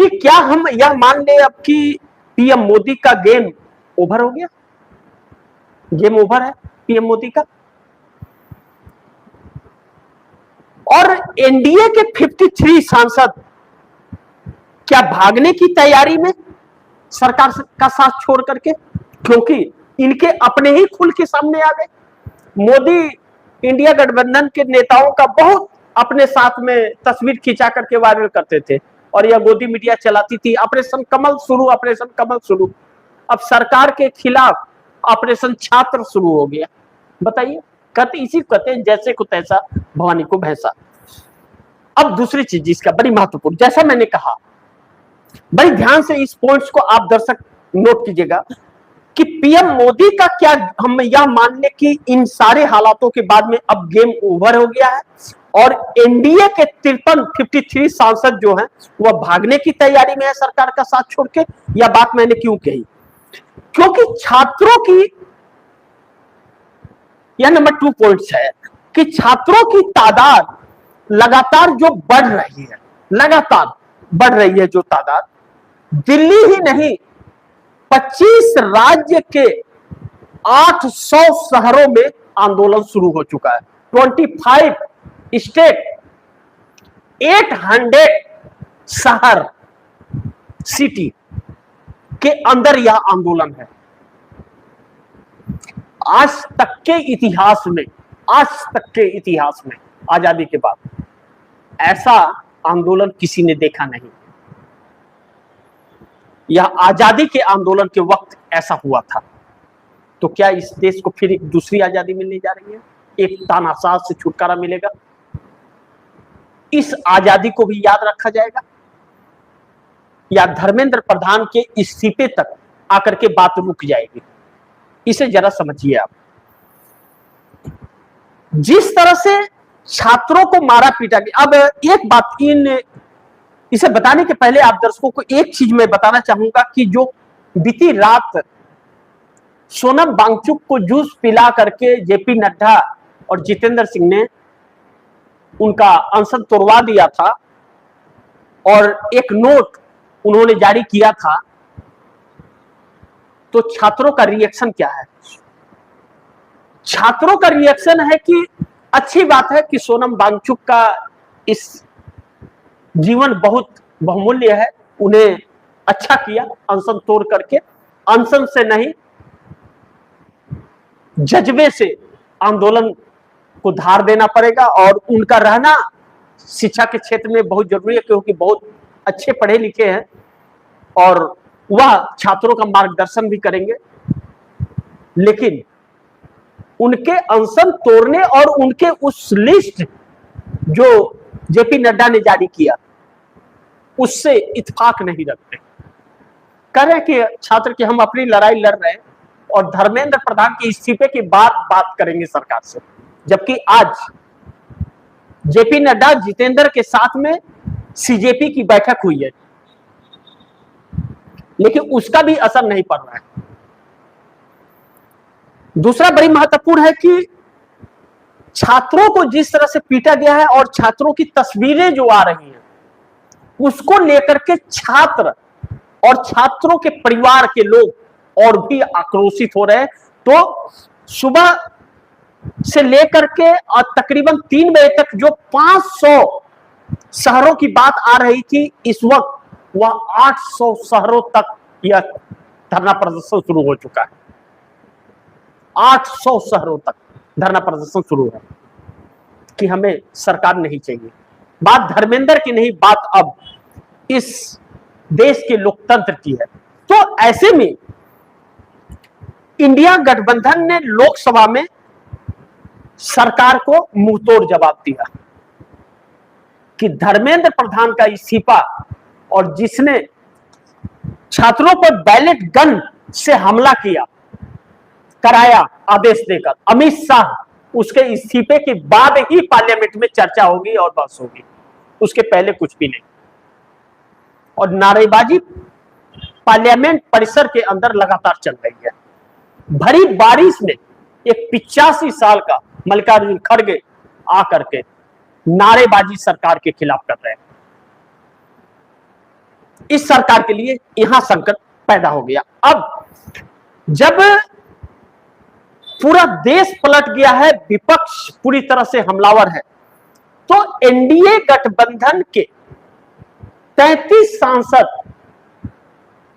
कि क्या हम यह मान ले अब कि पीएम मोदी का गेम ओवर हो गया? गेम ओवर है पीएम मोदी का। और एनडीए के 53 सांसद क्या भागने की तैयारी में सरकार का साथ छोड़ करके? क्योंकि इनके अपने ही खुल के सामने आ गए। मोदी इंडिया गठबंधन के नेताओं का बहुत अपने साथ में तस्वीर खिंचा करके वायरल करते थे और यह गोदी मीडिया चलाती थी, ऑपरेशन कमल शुरू, ऑपरेशन कमल शुरू। अब सरकार के खिलाफ ऑपरेशन छात्र शुरू हो गया। बताइए, कहते इसी कहते हैं जैसे को तैसा, भवानी को भैंसा। अब दूसरी चीज इसका बड़ी महत्वपूर्ण, जैसा मैंने कहा, बड़ी ध्यान से इस पॉइंट्स को आप दर्शक नोट कीजिएगा कि पीएम मोदी का क्या, हम यह मान ले कि इन सारे हालातों के बाद में अब गेम ओवर हो गया है और एनडीए के 53 सांसद जो हैं वह भागने की तैयारी में है सरकार का साथ छोड़ के। यह बात मैंने क्यों कही? क्योंकि छात्रों की, यह नंबर 2 पॉइंट्स है कि छात्रों की तादाद लगातार जो बढ़ रही है, लगातार बढ़ रही है जो तादाद, दिल्ली ही नहीं 25 राज्य के 800 शहरों में आंदोलन शुरू हो चुका है। 25 स्टेट, 800 शहर, सिटी के अंदर यह आंदोलन है। आज तक के इतिहास में, आज तक के इतिहास में आजादी के बाद ऐसा आंदोलन किसी ने देखा नहीं। यह आजादी के आंदोलन के वक्त ऐसा हुआ था। तो क्या इस देश को फिर एक दूसरी आजादी मिलने जा रही है? एक तानाशाह से छुटकारा मिलेगा? इस आजादी को भी याद रखा जाएगा या धर्मेंद्र प्रधान के इस्तीफे तक आकर के बात रुक जाएगी? इसे जरा समझिए आप। जिस तरह से छात्रों को मारा पीटा गया। अब एक बात, इसे बताने के पहले आप दर्शकों को एक चीज मैं बताना चाहूंगा कि जो बीती रात सोनम वांगचुक को जूस पिला करके जेपी नड्डा और जितेंद्र सिंह ने उनका अनशन तोड़वा दिया था और एक नोट उन्होंने जारी किया था, तो छात्रों का रिएक्शन क्या है? छात्रों का रिएक्शन है कि अच्छी बात है कि सोनम वांगचुक का इस जीवन बहुत बहुमूल्य है, उन्हें अच्छा किया अनशन तोड़ करके। अनशन से नहीं, जज्बे से आंदोलन को धार देना पड़ेगा और उनका रहना शिक्षा के क्षेत्र में बहुत जरूरी है क्योंकि बहुत अच्छे पढ़े लिखे हैं और वह छात्रों का मार्गदर्शन भी करेंगे। लेकिन उनके अनशन तोड़ने और उनके उस लिस्ट जो जेपी नड्डा ने जारी किया उससे इत्तेफाक नहीं रखते। कह रहे हैं कि छात्र की हम अपनी लड़ाई लड़ रहे हैं और धर्मेंद्र प्रधान के इस्तीफे की बात करेंगे सरकार से, जबकि आज जेपी नड्डा जितेंद्र के साथ में सीजेपी की बैठक हुई है, लेकिन उसका भी असर नहीं पड़ रहा है। दूसरा बड़ी महत्वपूर्ण है कि छात्रों को जिस तरह से पीटा गया है और छात्रों की तस्वीरें जो आ रही हैं उसको लेकर के छात्र और छात्रों के परिवार के लोग और भी आक्रोशित हो रहे हैं। तो सुबह से लेकर के और तकरीबन 3 बजे तक जो 500 शहरों की बात आ रही थी, इस वक्त वह 800 शहरों तक यह धरना प्रदर्शन शुरू हो चुका है। 800 शहरों तक धरना प्रदर्शन शुरू है कि हमें सरकार नहीं चाहिए। बात धर्मेंद्र की नहीं, बात अब इस देश के लोकतंत्र की है। तो ऐसे में इंडिया गठबंधन ने लोकसभा में सरकार को मुंहतोड़ जवाब दिया कि धर्मेंद्र प्रधान का इस्तीफा और जिसने छात्रों पर बैलेट गन से हमला कराया आदेश देकर, अमित शाह, उसके इस्तीफे के बाद ही पार्लियामेंट में चर्चा होगी और बहस होगी, उसके पहले कुछ भी नहीं। और नारेबाजी पार्लियामेंट परिसर के अंदर लगातार चल रही है। भरी बारिश में एक 85 साल का मल्लिकार्जुन खड़गे आकर के नारेबाजी सरकार के खिलाफ कर रहे हैं। इस सरकार के लिए यहां संकट पैदा हो गया। अब जब पूरा देश पलट गया है, विपक्ष पूरी तरह से हमलावर है, तो एनडीए गठबंधन के 33 सांसद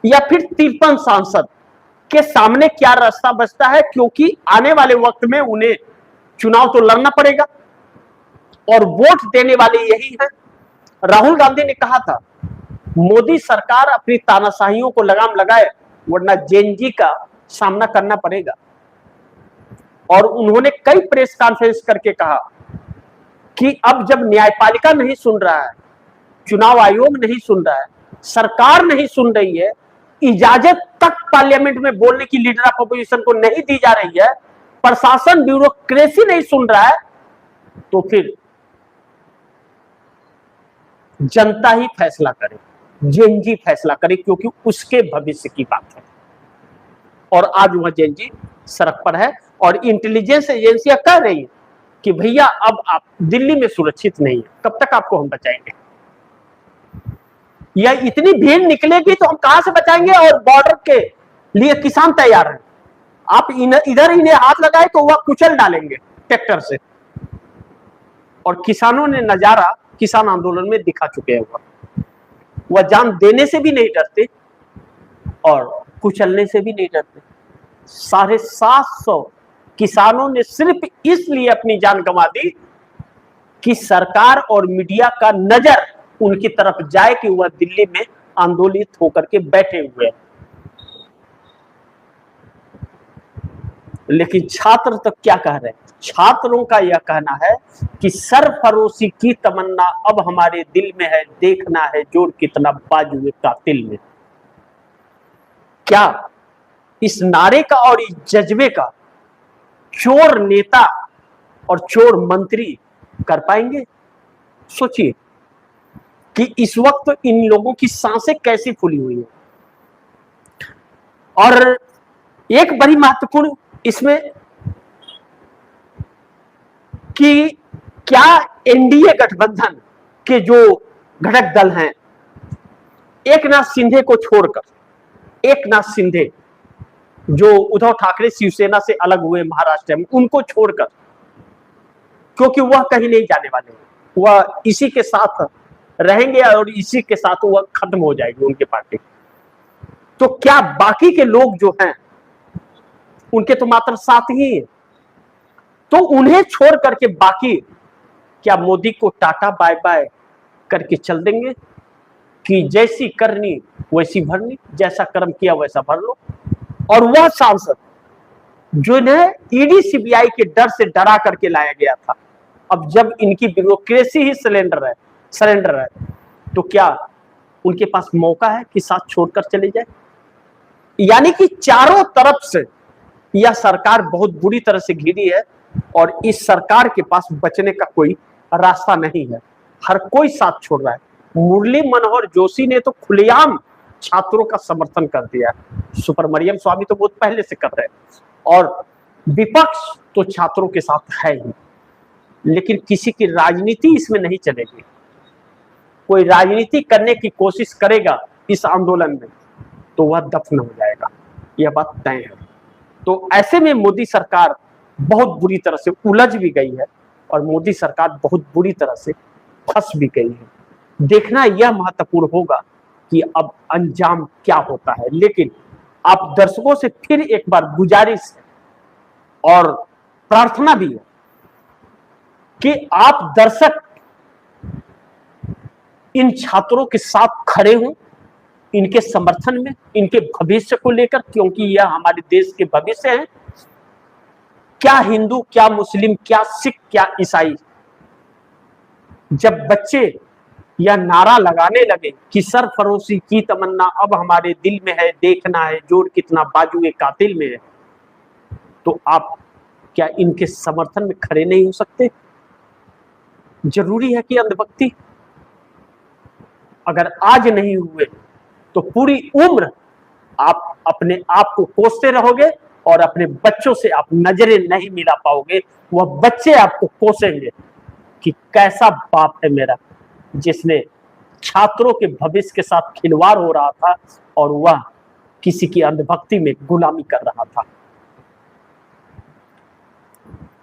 या फिर 53 सांसद के सामने क्या रास्ता बचता है, क्योंकि आने वाले वक्त में उन्हें चुनाव तो लड़ना पड़ेगा और वोट देने वाले यही हैं। राहुल गांधी ने कहा था मोदी सरकार अपनी तानाशाहियों को लगाम लगाए वरना जेएनजी का सामना करना पड़ेगा। और उन्होंने कई प्रेस कॉन्फ्रेंस करके कहा कि अब जब न्यायपालिका नहीं सुन रहा है, चुनाव आयोग नहीं सुन रहा है, सरकार नहीं सुन रही है, इजाजत तक पार्लियामेंट में बोलने की लीडर ऑफ अपोजिशन को नहीं दी जा रही है, प्रशासन ब्यूरोक्रेसी नहीं सुन रहा है, तो फिर जनता ही फैसला करे, जेएनजी फैसला करे, क्योंकि उसके भविष्य की बात है। और आज वह जेएनजी सड़क पर है और इंटेलिजेंस एजेंसियां कह रही है कि भैया अब आप दिल्ली में सुरक्षित नहीं है, कब तक आपको हम बचाएंगे? या इतनी भीड़ निकलेगी तो हम कहां से बचाएंगे? और बॉर्डर के लिए किसान तैयार हैं, आप इधर इन्हें हाथ लगाए तो वह कुचल डालेंगे ट्रैक्टर से। और किसानों ने नजारा किसान आंदोलन में दिखा चुके हैं, वह जान देने से भी नहीं डरते और कुचलने से भी नहीं डरते। 750 किसानों ने सिर्फ इसलिए अपनी जान गंवा दी कि सरकार और मीडिया का नजर उनकी तरफ जाए कि वह दिल्ली में आंदोलित होकर के बैठे हुए हैं। लेकिन छात्र तो क्या कह रहे हैं? छात्रों का यह कहना है कि सरफरोशी की तमन्ना अब हमारे दिल में है, देखना है जोर कितना बाजुए कातिल में। क्या इस नारे का और इस जज्बे का चोर नेता और चोर मंत्री कर पाएंगे? सोचिए कि इस वक्त इन लोगों की सांसें कैसी फूली हुई है। और एक बड़ी महत्वपूर्ण इसमें कि क्या एनडीए गठबंधन के जो घटक दल हैं, एकनाथ शिंदे को छोड़कर, एकनाथ शिंदे जो उद्धव ठाकरे शिवसेना से अलग हुए महाराष्ट्र में, उनको छोड़कर, क्योंकि वह कहीं नहीं जाने वाले हैं, वह इसी के साथ रहेंगे और इसी के साथ वह खत्म हो जाएगी उनकी पार्टी। तो क्या बाकी के लोग जो हैं उनके तो मात्र साथ ही हैं, तो उन्हें छोड़ करके बाकी क्या मोदी को टाटा बाय बाय करके चल देंगे कि जैसी करनी वैसी भरनी, जैसा कर्म किया वैसा भर लो? और वह सांसद जिन्हें ईडी सीबीआई के डर से डरा करके लाया गया था, अब जब इनकी ब्यूरोक्रेसी ही सरेंडर है, तो क्या उनके पास मौका है कि साथ छोड़कर चले जाए? यानी कि चारों तरफ से यह सरकार बहुत बुरी तरह से घिरी है और इस सरकार के पास बचने का कोई रास्ता नहीं है। हर कोई साथ छोड़ रहा है। मुरली मनोहर जोशी ने तो खुलेआम छात्रों का समर्थन कर दिया, सुब्रमण्यम स्वामी तो बहुत पहले से कर रहे हैं, और विपक्ष तो छात्रों के साथ है ही। लेकिन किसी की राजनीति इसमें नहीं चलेगी। कोई राजनीति करने की कोशिश करेगा इस आंदोलन में तो वह दफन हो जाएगा, यह बात तय है। तो ऐसे में मोदी सरकार बहुत बुरी तरह से उलझ भी गई है और मोदी सरकार बहुत बुरी तरह से फंस भी गई है। देखना यह महत्वपूर्ण होगा कि अब अंजाम क्या होता है। लेकिन आप दर्शकों से फिर एक बार गुजारिश और प्रार्थना भी है कि आप दर्शक इन छात्रों के साथ खड़े हों, इनके समर्थन में, इनके भविष्य को लेकर, क्योंकि यह हमारे देश के भविष्य है। क्या हिंदू, क्या मुस्लिम, क्या सिख, क्या ईसाई, जब बच्चे यह नारा लगाने लगे कि सरफरोशी की तमन्ना अब हमारे दिल में है, देखना है जोर कितना बाजुए कातिल में है, तो आप क्या इनके समर्थन में खड़े नहीं हो सकते? जरूरी है कि अंधभक्ति, अगर आज नहीं हुए तो पूरी उम्र आप अपने आप को कोसते रहोगे और अपने बच्चों से आप नजरें नहीं मिला पाओगे। वह बच्चे आपको कोसेंगे कि कैसा बाप है मेरा जिसने छात्रों के भविष्य के साथ खिलवाड़ हो रहा था और वह किसी की अंधभक्ति में गुलामी कर रहा था।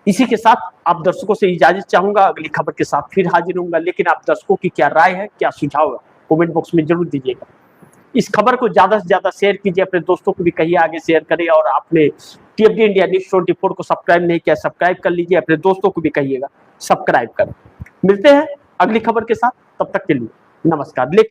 इसी के साथ आप दर्शकों से इजाजत चाहूंगा, अगली खबर के साथ फिर हाजिर होऊंगा। लेकिन आप दर्शकों की क्या राय है, क्या सुझाव है, कमेंट बॉक्स में जरूर दीजिएगा। इस खबर को ज्यादा से ज्यादा शेयर कीजिए, अपने दोस्तों को भी कहिए आगे शेयर करें। और आपने टीएफडी इंडिया न्यूज़ 24 को सब्सक्राइब नहीं किया, सब्सक्राइब कर लीजिए, अपने दोस्तों को भी कहिएगा सब्सक्राइब करें। मिलते हैं अगली खबर के साथ, तब तक के लिए नमस्कार।